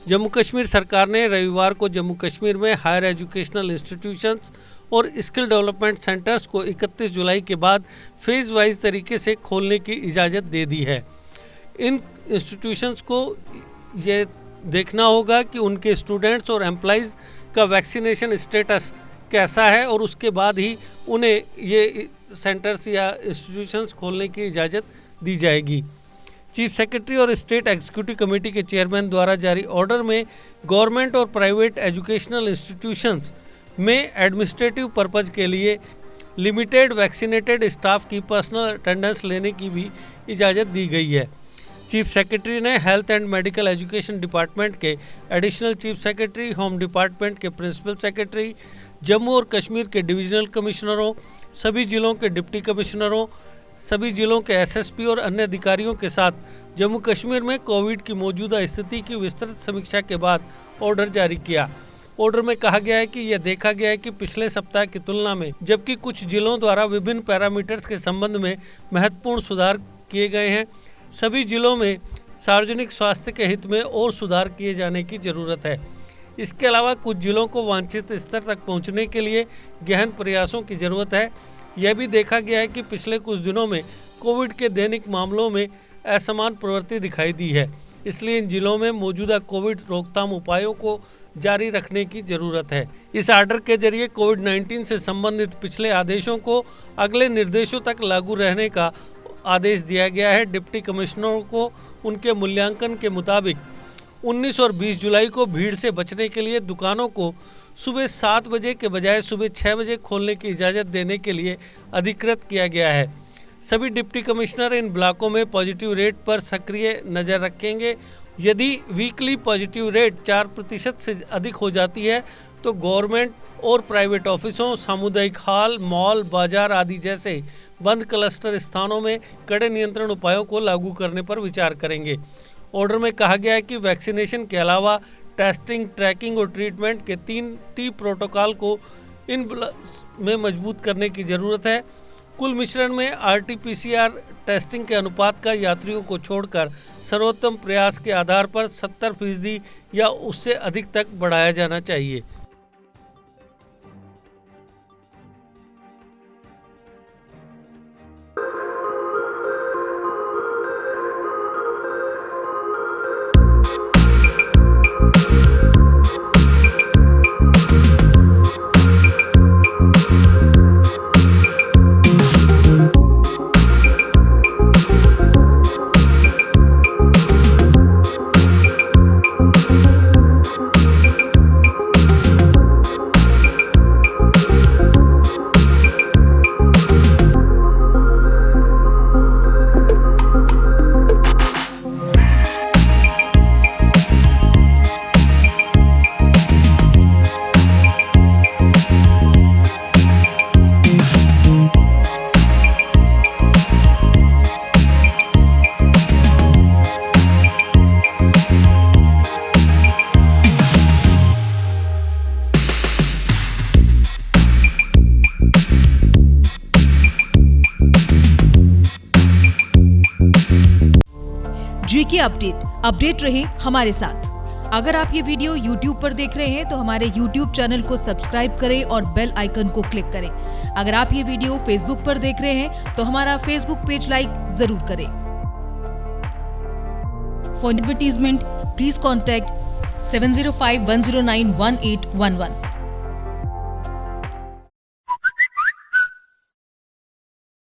जम्मू कश्मीर सरकार ने रविवार को जम्मू कश्मीर में हायर एजुकेशनल इंस्टीट्यूशंस और स्किल डेवलपमेंट सेंटर्स को 31 जुलाई के बाद फेज वाइज तरीके से खोलने की इजाज़त दे दी है। इन इंस्टीट्यूशंस को ये देखना होगा कि उनके स्टूडेंट्स और एम्प्लॉइज़ का वैक्सीनेशन स्टेटस कैसा है और उसके बाद ही उन्हें ये सेंटर्स या इंस्टीट्यूशंस खोलने की इजाज़त दी जाएगी। चीफ सेक्रेटरी और स्टेट एग्जीक्यूटिव कमेटी के चेयरमैन द्वारा जारी ऑर्डर में गवर्नमेंट और प्राइवेट एजुकेशनल इंस्टीट्यूशंस में एडमिनिस्ट्रेटिव पर्पज़ के लिए लिमिटेड वैक्सीनेटेड स्टाफ की पर्सनल अटेंडेंस लेने की भी इजाज़त दी गई है। चीफ सेक्रेटरी ने health and medical education department के additional chief secretary, home department के प्रिंसिपल सेक्रेटरी, जम्मू और कश्मीर के डिविजनल कमिश्नरों, सभी जिलों के डिप्टी कमिश्नरों, सभी जिलों के एसएसपी और अन्य अधिकारियों के साथ जम्मू कश्मीर में कोविड की मौजूदा स्थिति की विस्तृत समीक्षा के बाद ऑर्डर जारी किया। ऑर्डर में कहा गया है कि यह देखा गया है कि पिछले सप्ताह की तुलना में जबकि कुछ जिलों द्वारा विभिन्न पैरामीटर्स के संबंध में महत्वपूर्ण सुधार किए गए हैं, सभी जिलों में सार्वजनिक स्वास्थ्य के हित में और सुधार किए जाने की ज़रूरत है। इसके अलावा कुछ जिलों को वांछित स्तर तक पहुंचने के लिए गहन प्रयासों की ज़रूरत है। यह भी देखा गया है कि पिछले कुछ दिनों में कोविड के दैनिक मामलों में असमान प्रवृत्ति दिखाई दी है, इसलिए इन जिलों में मौजूदा कोविड रोकथाम उपायों को जारी रखने की ज़रूरत है। इस आर्डर के जरिए कोविड-19 से संबंधित पिछले आदेशों को अगले निर्देशों तक लागू रहने का आदेश दिया गया है। डिप्टी कमिश्नरों को उनके मूल्यांकन के मुताबिक 19 और 20 जुलाई को भीड़ से बचने के लिए दुकानों को सुबह 7 बजे के बजाय सुबह 6 बजे खोलने की इजाज़त देने के लिए अधिकृत किया गया है। सभी डिप्टी कमिश्नर इन ब्लॉकों में पॉजिटिव रेट पर सक्रिय नज़र रखेंगे। यदि वीकली पॉजिटिव रेट 4% से अधिक हो जाती है तो गवर्नमेंट और प्राइवेट ऑफिसों, सामुदायिक हॉल, मॉल, बाजार आदि जैसे बंद क्लस्टर स्थानों में कड़े नियंत्रण उपायों को लागू करने पर विचार करेंगे। ऑर्डर में कहा गया है कि वैक्सीनेशन के अलावा टेस्टिंग, ट्रैकिंग और ट्रीटमेंट के 3T प्रोटोकॉल को इन में मजबूत करने की ज़रूरत है। कुल मिश्रण में RT-PCR टेस्टिंग के अनुपात का यात्रियों को छोड़कर सर्वोत्तम प्रयास के आधार पर 70% या उससे अधिक तक बढ़ाया जाना चाहिए। जीके अपडेट रहे हमारे साथ। अगर आप ये वीडियो YouTube पर देख रहे हैं तो हमारे YouTube चैनल को सब्सक्राइब करें और बेल आइकन को क्लिक करें। अगर आप ये वीडियो Facebook पर देख रहे हैं तो हमारा Facebook पेज लाइक जरूर करें। For advertisement please contact 7051091811।